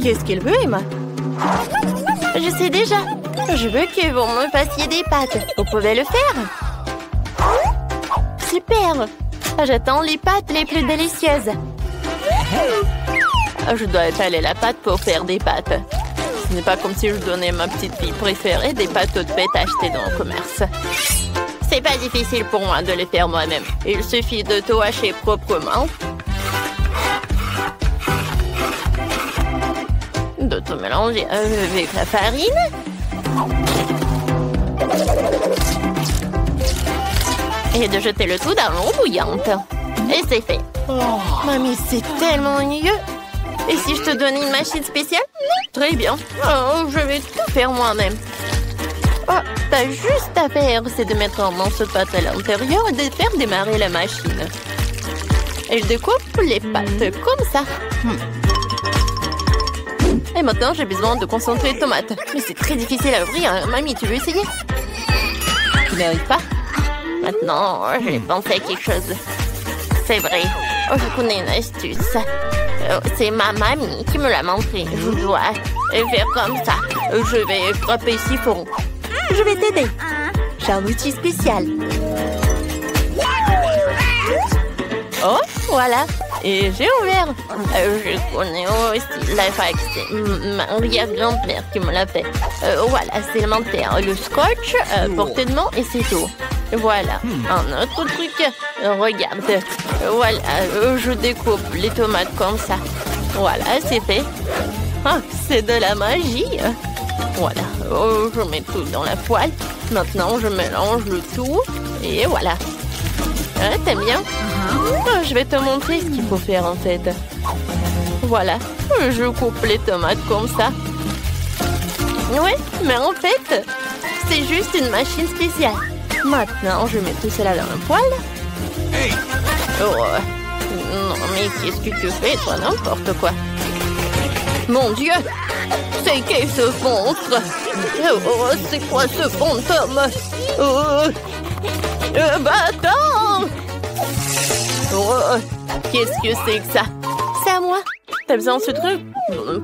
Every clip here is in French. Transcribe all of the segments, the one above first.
Qu'est-ce qu'il veut, Emma? Je sais déjà. Je veux que vous me fassiez des pâtes. Vous pouvez le faire? Super! J'attends les pâtes les plus délicieuses. Je dois étaler la pâte pour faire des pâtes. Ce n'est pas comme si je donnais ma petite fille préférée des pâtes toutes faites achetées dans le commerce. C'est pas difficile pour moi de les faire moi-même. Il suffit de tout hacher proprement. De tout mélanger avec la farine. Et de jeter le tout dans l'eau bouillante. Et c'est fait. Oh, mamie, c'est tellement ennuyeux. Et si je te donnais une machine spéciale? Très bien. Oh, je vais tout faire moi-même. Oh, t'as juste à faire, c'est de mettre un morceau de pâte à l'intérieur et de faire démarrer la machine. Et je découpe les pâtes comme ça. Et maintenant, j'ai besoin de concentré de tomates. Mais c'est très difficile à ouvrir. Mamie, tu veux essayer? Tu n'arrives pas? Maintenant, j'ai pensé à quelque chose. C'est vrai. Oh, je connais une astuce. C'est ma mamie qui me l'a montré. Je dois faire comme ça. Je vais frapper ici fort. Je vais t'aider. J'ai un outil spécial. Oh, voilà. Et j'ai ouvert. Je connais aussi la fac. C'est ma arrière-grand-mère qui me l'a fait. Voilà, c'est élémentaire. Le scotch, portée de main et c'est tout. Voilà, un autre truc. Regarde. Voilà, je découpe les tomates comme ça. Voilà, c'est fait. Ah, c'est de la magie. Voilà, je mets tout dans la poêle. Maintenant, je mélange le tout. Et voilà. T'aimes bien? Je vais te montrer ce qu'il faut faire en fait. Voilà, je coupe les tomates comme ça. Ouais, mais en fait, c'est juste une machine spéciale. Maintenant, je mets tout cela dans la poêle. Oh, non, mais qu'est-ce que tu fais, toi, n'importe quoi. Mon Dieu, c'est qui ce monstre? Oh, c'est quoi ce fantôme? Attends! Oh, qu'est-ce que c'est que ça? C'est à moi. T'as besoin de ce truc?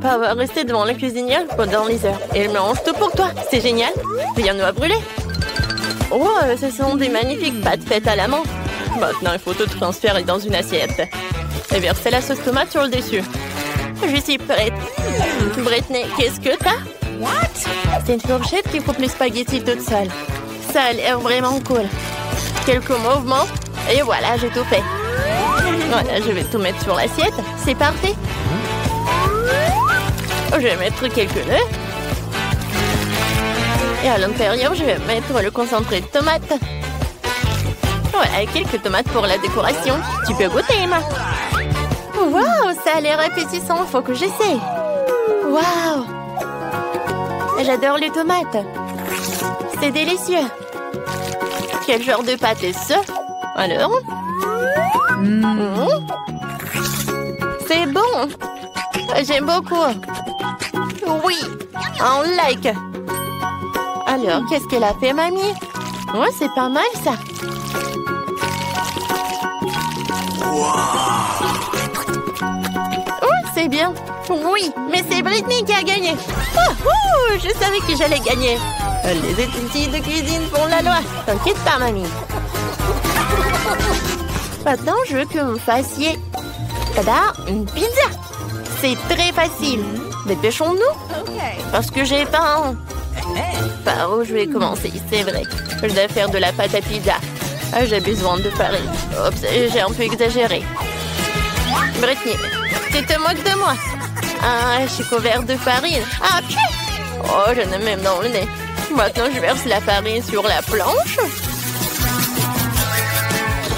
Pas rester devant la cuisinière pendant les heures. Et elle mélange tout pour toi. C'est génial. Rien ne va brûler. Oh, ce sont des magnifiques pâtes faites à la main. Maintenant, il faut tout transférer dans une assiette. Et verser la sauce tomate sur le dessus. Je suis prête. Brittany, qu'est-ce que t'as? C'est une fourchette qui coupe les spaghettis toute seule. Ça a l'air vraiment cool. Quelques mouvements. Et voilà, j'ai tout fait. Voilà, je vais tout mettre sur l'assiette. C'est parfait. Je vais mettre quelques nœuds. Et à l'intérieur, je vais mettre le concentré de tomates. Voilà, quelques tomates pour la décoration. Tu peux goûter, Emma. Waouh, ça a l'air appétissant. Faut que j'essaie. Waouh. J'adore les tomates. C'est délicieux. Quel genre de pâte est-ce? Alors? C'est bon. J'aime beaucoup. Oui, un like. Alors, qu'est-ce qu'elle a fait, mamie? Oh, c'est pas mal, ça. Oh, c'est bien. Oui, mais c'est Brittany qui a gagné. Je savais que j'allais gagner. Les outils de cuisine font la loi. T'inquiète pas, mamie. Maintenant, je veux que vous me fassiez... Tada, une pizza. C'est très facile. Dépêchons-nous. Parce que j'ai faim. Par où je vais commencer? C'est vrai. Je dois faire de la pâte à pizza. J'ai besoin de farine. Oups, j'ai un peu exagéré. Brittany, tu te moques de moi? Je suis couverte de farine. Oh, j'en ai même dans le nez. Maintenant, je verse la farine sur la planche.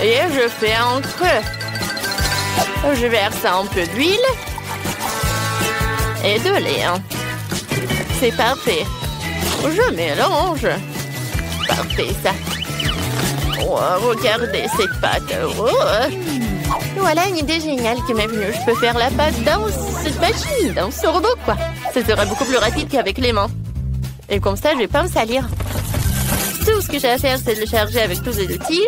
Et je fais un creux. Je verse un peu d'huile. Et de lait. C'est parfait. Je mélange. Parfait, ça. Oh, regardez cette pâte. Oh. Voilà une idée géniale qui m'est venue. Je peux faire la pâte dans cette machine, dans ce robot, quoi. Ça sera beaucoup plus rapide qu'avec les mains. Et comme ça, je vais pas me salir. Tout ce que j'ai à faire, c'est de le charger avec tous les outils.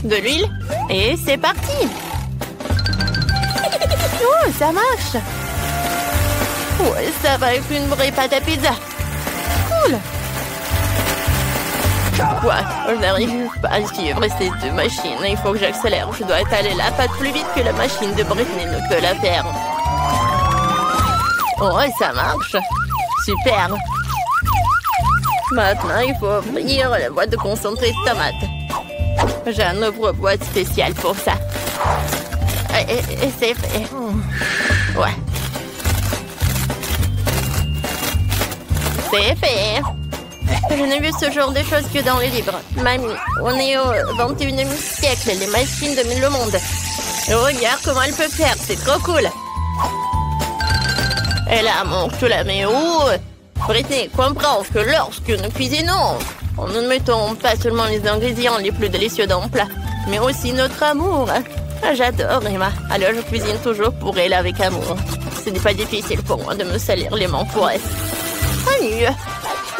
De l'huile. Et c'est parti. Oh, ça marche. Ouais, ça va être une vraie pâte à pizza. Cool. Quoi? Je n'arrive pas à suivre ces deux machines. Il faut que j'accélère. Je dois étaler la pâte plus vite que la machine de Britney ne peut la faire. Oh, ça marche. Super. Maintenant, il faut ouvrir la boîte de concentré de tomates. J'ai un ouvre-boîte spécial pour ça. Et c'est fait. Ouais. C'est fait. Je n'ai vu ce genre de choses que dans les livres. Mamie, on est au 21e siècle. Les machines dominent le monde. Regarde comment elle peut faire. C'est trop cool. Elle a mon tout la mais où Britney comprend que lorsque nous cuisinons, nous ne mettons pas seulement les ingrédients les plus délicieux dans le plat, mais aussi notre amour. J'adore Emma, alors je cuisine toujours pour elle avec amour. Ce n'est pas difficile pour moi de me salir les mains pour elle. Salut,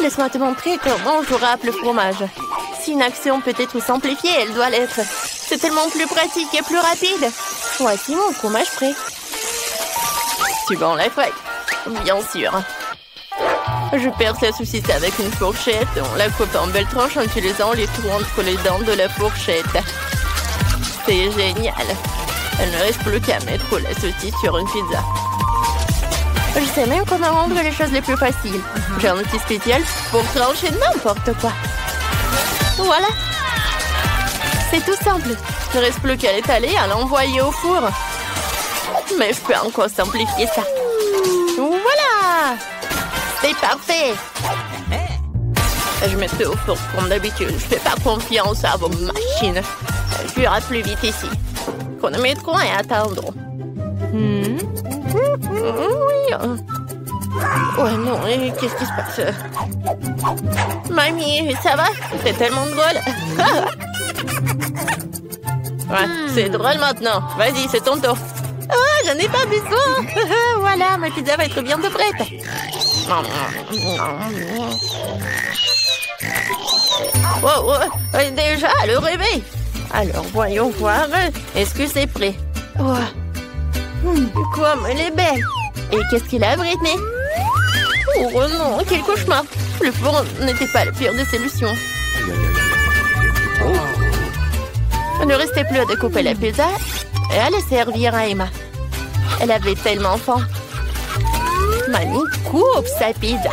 laisse-moi te montrer comment je râpe le fromage. Si une action peut être simplifiée, elle doit l'être. C'est tellement plus pratique et plus rapide. Voici mon fromage prêt. Tu vas en la feuille? Bien sûr. Je perce la saucisse avec une fourchette. On la coupe en belles tranches en utilisant les trous entre les dents de la fourchette. C'est génial. Il ne reste plus qu'à mettre la saucisse sur une pizza. Je sais même comment rendre les choses les plus faciles. J'ai un outil spécial pour trancher n'importe quoi. Voilà. C'est tout simple. Il ne reste plus qu'à l'étaler et à l'envoyer au four. Mais je peux encore simplifier ça. Voilà! C'est parfait! Je mettrai au four comme d'habitude. Je fais pas confiance à vos machines. Je irai plus vite ici. Chronométrons et attendons. Oui. Ouais, non, qu'est-ce qui se passe? Mamie, ça va? C'est tellement drôle. Ouais, c'est drôle maintenant. Vas-y, c'est ton tour. Oh, j'en ai pas besoin. Voilà, ma pizza va être bientôt prête. Oh, déjà, le réveil. Alors, voyons voir. Est-ce que c'est prêt? Oh. Comme elle est belle. Et qu'est-ce qu'il a, Britney? Oh non, quel cauchemar. Le four n'était pas la pire des solutions. Il ne restait plus à découper la pizza et à la servir à Emma. Elle avait tellement faim. Mamie coupe sa pizza.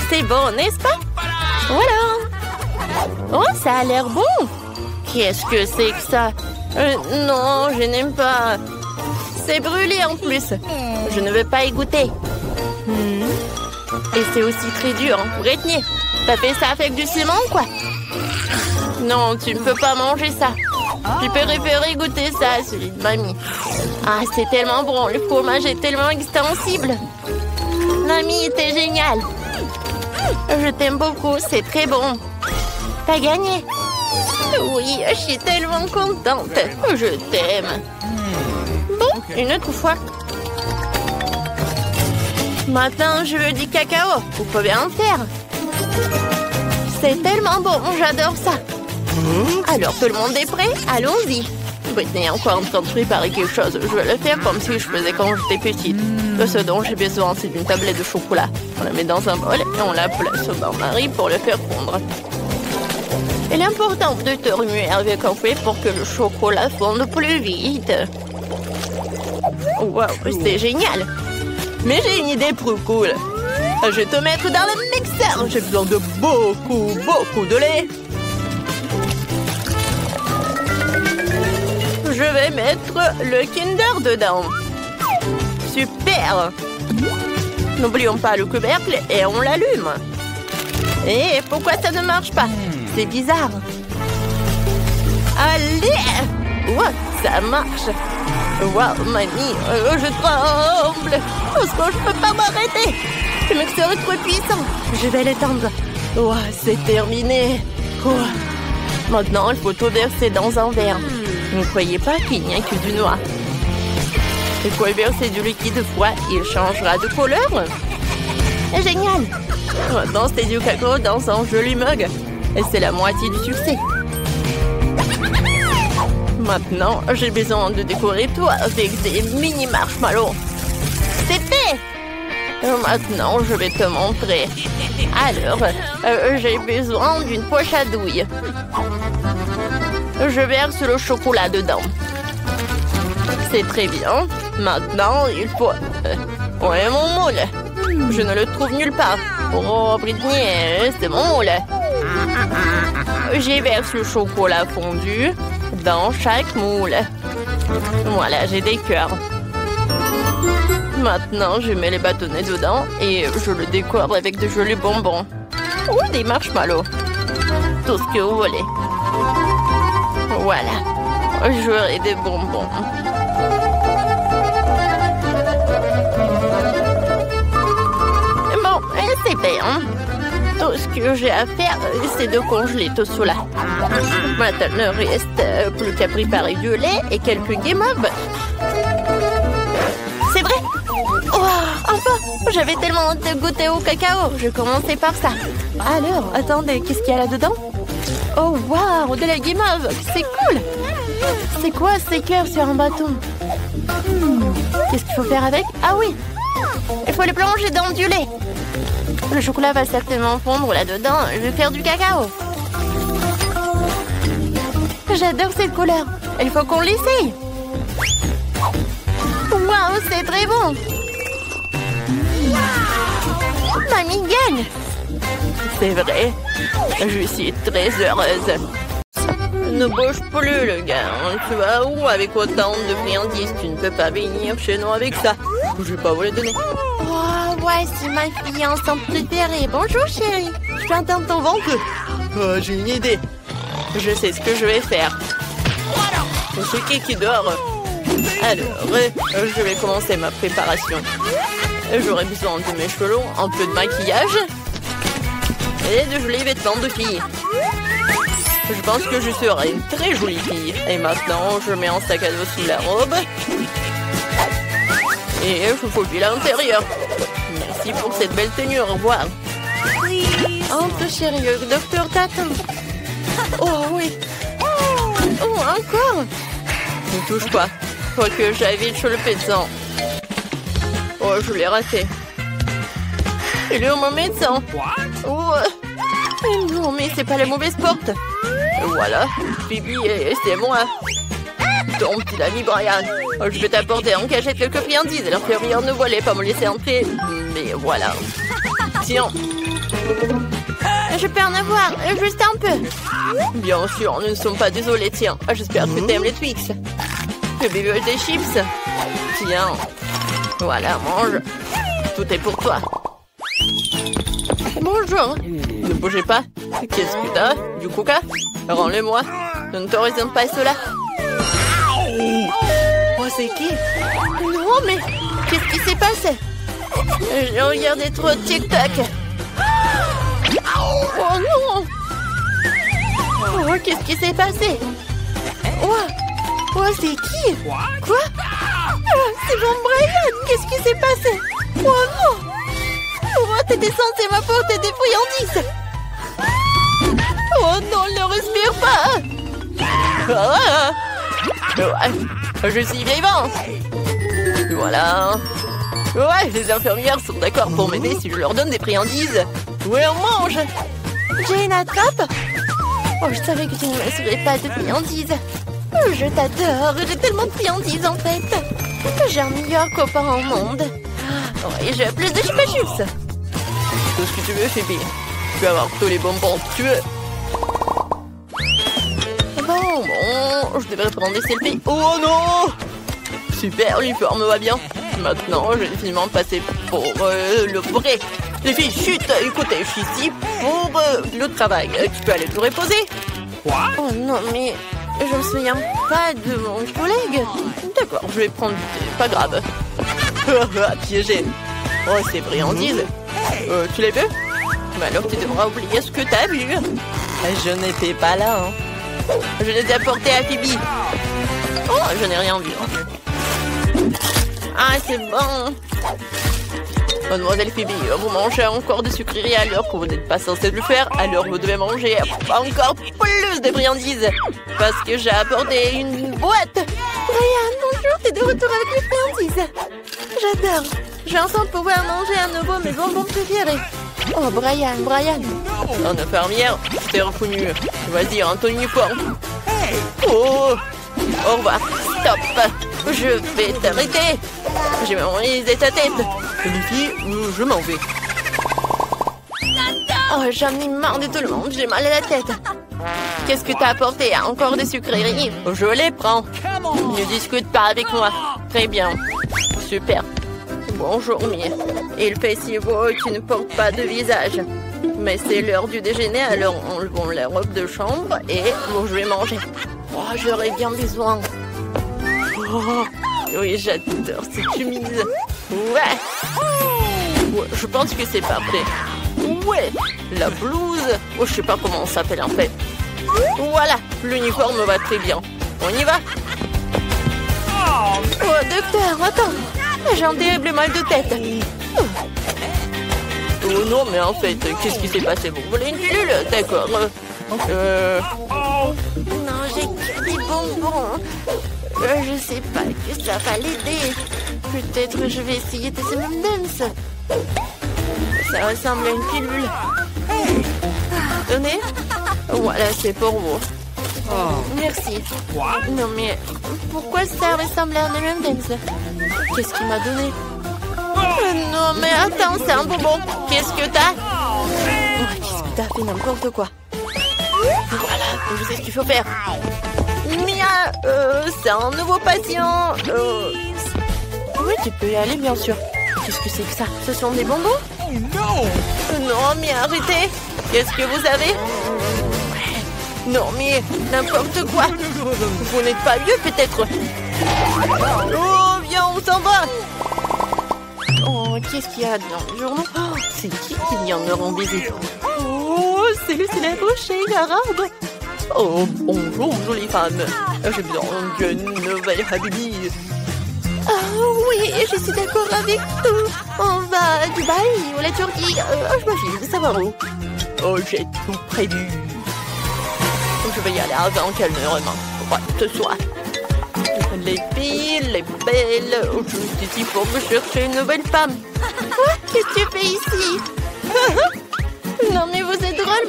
C'est bon, n'est-ce pas? Voilà. Oh, ça a l'air bon. Qu'est-ce que c'est que ça? Non, je n'aime pas. C'est brûlé en plus. Je ne veux pas y goûter. Et c'est aussi très dur. Britney, t'as fait ça avec du ciment, quoi? Non, tu ne peux pas manger ça. Tu peux préférer goûter ça, celui de mamie. Ah, c'est tellement bon. Le fromage est tellement extensible. Mamie, t'es géniale. Je t'aime beaucoup. C'est très bon. T'as gagné. Oui, je suis tellement contente. Je t'aime. Bon, une autre fois. Maintenant, je veux du cacao. Vous pouvez en faire. C'est tellement bon. J'adore ça. Alors, tout le monde est prêt? Allons-y. Britney est encore en train de préparer quelque chose. Je vais le faire comme si je faisais quand j'étais petite. De ce dont j'ai besoin, c'est d'une tablette de chocolat. On la met dans un bol et on la place au bain-marie pour le faire fondre. Il est important de te remuer avec un fouet pour que le chocolat fonde plus vite. Wow, c'est génial. Mais j'ai une idée plus cool. Je vais te mettre dans le mixeur. J'ai besoin de beaucoup de lait. Je vais mettre le Kinder dedans. Super. N'oublions pas le couvercle et on l'allume. Et pourquoi ça ne marche pas? C'est bizarre. Allez! Ouais, ça marche. Wow, mamie, je tremble. Parce que je peux pas m'arrêter. Le mixeur est trop puissant. Je vais l'éteindre. Ouais, c'est terminé. Ouais. Maintenant, il faut tout verser dans un verre. Ne croyez pas qu'il n'y a que du noir. Il faut verser du liquide froid. Il changera de couleur. Génial. Maintenant, c'est du cacao dans un joli mug. Et c'est la moitié du succès. Maintenant, j'ai besoin de décorer tout avec des mini marshmallows. C'est fait! Maintenant, je vais te montrer. Alors, j'ai besoin d'une poche à douille. Je verse le chocolat dedans. C'est très bien. Maintenant, il faut... Où est mon moule? Je ne le trouve nulle part. Oh, Britney, c'est mon moule. J'y verse le chocolat fondu dans chaque moule. Voilà, j'ai des cœurs. Maintenant, je mets les bâtonnets dedans et je le décore avec de jolis bonbons. Ou des marshmallows. Tout ce que vous voulez. Voilà. J'aurai des bonbons. Bon, c'est bien. Tout ce que j'ai à faire, c'est de congeler tout cela. Maintenant, il ne reste plus qu'à préparer du lait et quelques guimauves. C'est vrai? Oh, enfin! J'avais tellement hâte de goûter au cacao. Je commençais par ça. Alors, attendez, qu'est-ce qu'il y a là-dedans? Oh, waouh! De la guimauve! C'est cool! C'est quoi ces cœurs sur un bâton? Qu'est-ce qu'il faut faire avec? Ah oui! Il faut les plonger dans du lait. Le chocolat va certainement fondre là-dedans. Je vais faire du cacao. J'adore cette couleur. Il faut qu'on l'essaye. Waouh, c'est très bon. Mamie gagne. C'est vrai. Je suis très heureuse. Ne bouge plus, le gars. Tu vas où avec autant de friandises? Tu ne peux pas venir chez nous avec ça. Je vais pas vous les donner. Oh, voici ma fiancée préférée. Bonjour, chérie. Je peux entendre ton ventre. Oh, j'ai une idée. Je sais ce que je vais faire. C'est qui dort? Alors, je vais commencer ma préparation. J'aurai besoin de mes cheveux longs, un peu de maquillage et de jolis vêtements de fille. Je pense que je serai une très jolie fille. Et maintenant, je mets un sac à dos sous la robe. Et je faufile à l'intérieur. Merci pour cette belle tenue. Au revoir. Entre, chérie, le docteur t'attend. Oh oui. Oh, encore. Ne touche pas. Faut que j'aille vite chez le médecin. Oh, je l'ai raté. Il est où mon médecin? Oh. Non, mais c'est pas la mauvaise porte. Voilà, Phoebe, c'est moi. Ton petit ami Brian. Je vais t'apporter en cachette quelques friandises. L'inférieur ne voulait pas me laisser entrer. Mais voilà. Tiens. Je peux en avoir, juste un peu. Bien sûr, nous ne sommes pas désolés, tiens. J'espère que tu aimes les Twix. Le bébé veut des chips. Tiens. Voilà, mange. Tout est pour toi. Bonjour. Ne bougez pas. Qu'est-ce que t'as? Du coca? Rends-le-moi. Je ne t'aurais pas cela. Oh, c'est qui? Non, mais qu'est-ce qui s'est passé? J'ai regardé trop de TikTok. Oh non! Oh, qu'est-ce qui s'est passé? Oh, c'est qui? Quoi? C'est mon Brian! Qu'est-ce qui s'est passé? Oh non! Oh, t'étais censé m'apporter des friandises! Oh non, ne respire pas! Ah! Ouais, je suis vivante! Voilà! Ouais, les infirmières sont d'accord pour m'aider si je leur donne des friandises! Ouais, on mange! J'ai une attrape? Oh, je savais que tu ne me laisserais pas de friandises! Je t'adore! J'ai tellement de friandises en fait! J'ai un meilleur copain au monde! Oh, et j'ai plus de chupa-chups! Tout ce que tu veux, Phoebe. Tu peux avoir tous les bonbons que tu veux. Bon, je devrais prendre des selfies. Oh non! Super, l'uniforme va bien. Maintenant, je vais définitivement passer pour le vrai. Les filles, chut! Écoutez, je suis ici pour le travail. Tu peux aller te reposer. Oh non, mais je me souviens pas de mon collègue. D'accord, je vais prendre... Pas grave. Piégé. Oh, c'est friandise. Tu les veux? Mais alors tu devras oublier ce que t'as vu. Je n'étais pas là. Hein. Je les ai apportés à Phoebe. Oh, je n'ai rien vu. Ah, c'est bon. Mademoiselle Phoebe, vous mangez encore des sucreries alors que vous n'êtes pas censé le faire, alors vous devez manger encore plus de friandises. Parce que j'ai apporté une boîte. Brian, bonjour, t'es de retour avec les friandises. J'adore. J'ai enfin pouvoir manger à nouveau mes bonbons préférés. Oh, Brian. En infirmière, t'es reconnu. Vas-y, en ton uniforme. Oh, au revoir. Stop. Je vais t'arrêter. J'ai mémorisé ta tête. Luffy, je m'en vais. Oh, j'en ai marre de tout le monde. J'ai mal à la tête. Qu'est-ce que t'as apporté? Encore des sucreries? Je les prends. Ne discute pas avec moi. Très bien. Super. Bonjour, Mie. Il fait si beau et tu ne portes pas de visage. Mais c'est l'heure du déjeuner, alors enlevons la robe de chambre et bon, je vais manger. Oh, j'aurais bien besoin. Oh, oui, j'adore cette chemise. Ouais, je pense que c'est parfait. Ouais, la blouse. Oh, je sais pas comment on s'appelle en fait. Voilà, l'uniforme va très bien. On y va? Oh, docteur, attends. J'ai un terrible mal de tête. Oh non, mais en fait, qu'est-ce qui s'est passé? Vous voulez une pilule? D'accord. Non, j'ai que des bonbons. Je sais pas que ça va l'aider. Peut-être je vais essayer de ces M&M's. Ça ressemble à une pilule. Tenez. Voilà, c'est pour vous. Merci. Non, mais pourquoi ça ressemble à un M&M's? Qu'est-ce qu'il m'a donné? Non, mais attends, c'est un bonbon. Qu'est-ce que t'as? Qu'est-ce que t'as fait? N'importe quoi. Voilà, je sais ce qu'il faut faire. Mia, c'est un nouveau patient. Oui, tu peux y aller, bien sûr. Qu'est-ce que c'est que ça? Ce sont des bonbons? Non, Mia, arrêtez. Qu'est-ce que vous avez? Non, mais n'importe quoi. Vous n'êtes pas vieux, peut-être? Oh, viens, on s'en va. Oh, qu'est-ce qu'il y a dans le journal? Oh, c'est qui vient me rendre visite? Oh, c'est Lucille Rocher, arabe. Oh, bonjour, jolie femme. J'ai besoin d'une nouvelle Habibi. Oh, oui, je suis d'accord avec tout. On va à Dubaï ou la Turquie. Je m'affiche de savoir où. Oh, j'ai tout prévu. Je vais y aller avant qu'elle ne remonte. Ouais, ce soir. Les filles, les belles. Je suis ici pour me chercher une nouvelle femme. Quoi? Qu'est-ce que tu fais ici? Non, mais vous êtes drôle,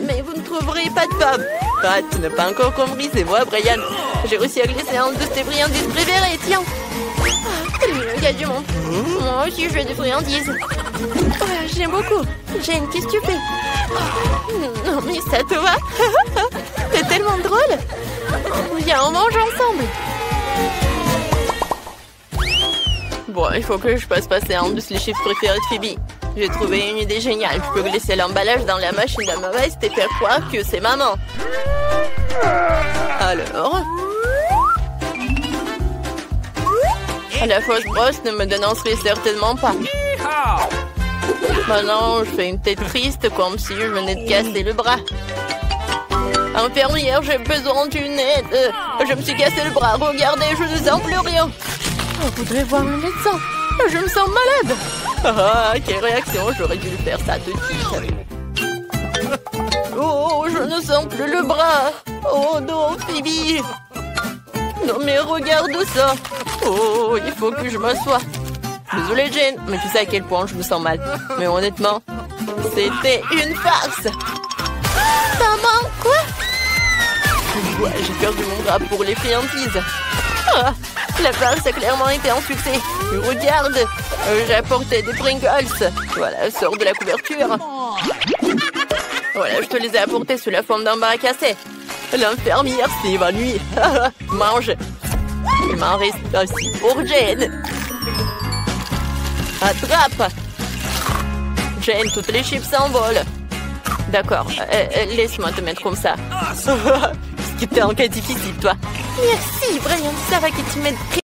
mais vous ne trouverez pas de femme. Ah, tu n'as pas encore compris, c'est moi, Brian. J'ai réussi à glisser un de tes friandises préférées, tiens. Il y a du monde. Moi aussi, je veux des friandises. J'aime beaucoup. Jane, qu'est-ce que tu fais? Non, mais ça te va? C'est tellement drôle. Viens, on mange ensemble. Bon, il faut que je fasse passer un de les chiffres préférés de Phoebe. J'ai trouvé une idée géniale. Je peux glisser l'emballage dans la machine à ma veste et faire croire que c'est maman. Alors... La fausse brosse ne me dénoncerait certainement pas. Maintenant, je fais une tête triste comme si je venais de casser le bras. Infirmière, j'ai besoin d'une aide. Je me suis cassé le bras. Regardez, je ne sens plus rien. Vous devez voir un médecin. Je me sens malade. Ah, quelle réaction. J'aurais dû le faire ça tout de suite. Oh, je ne sens plus le bras. Oh non, Phoebe. Non, mais regarde ça. Oh, il faut que je m'assoie. Désolée, Jane, mais tu sais à quel point je me sens mal. Mais honnêtement, c'était une farce. Maman, quoi? Ouais, j'ai perdu mon bras pour les friandises. Ah, la farce a clairement été un succès. Regarde, j'ai apporté des Pringles. Voilà, sors de la couverture. Voilà, je te les ai apportés sous la forme d'un bar à casser. L'infirmière s'est évanouie. Mange. Il m'en reste aussi pour Jane. Attrape. Jane, toutes les chips s'envolent. D'accord, laisse-moi te mettre comme ça. Ce qui était un cas difficile, toi. Merci, Brian, ça va que tu m'aides.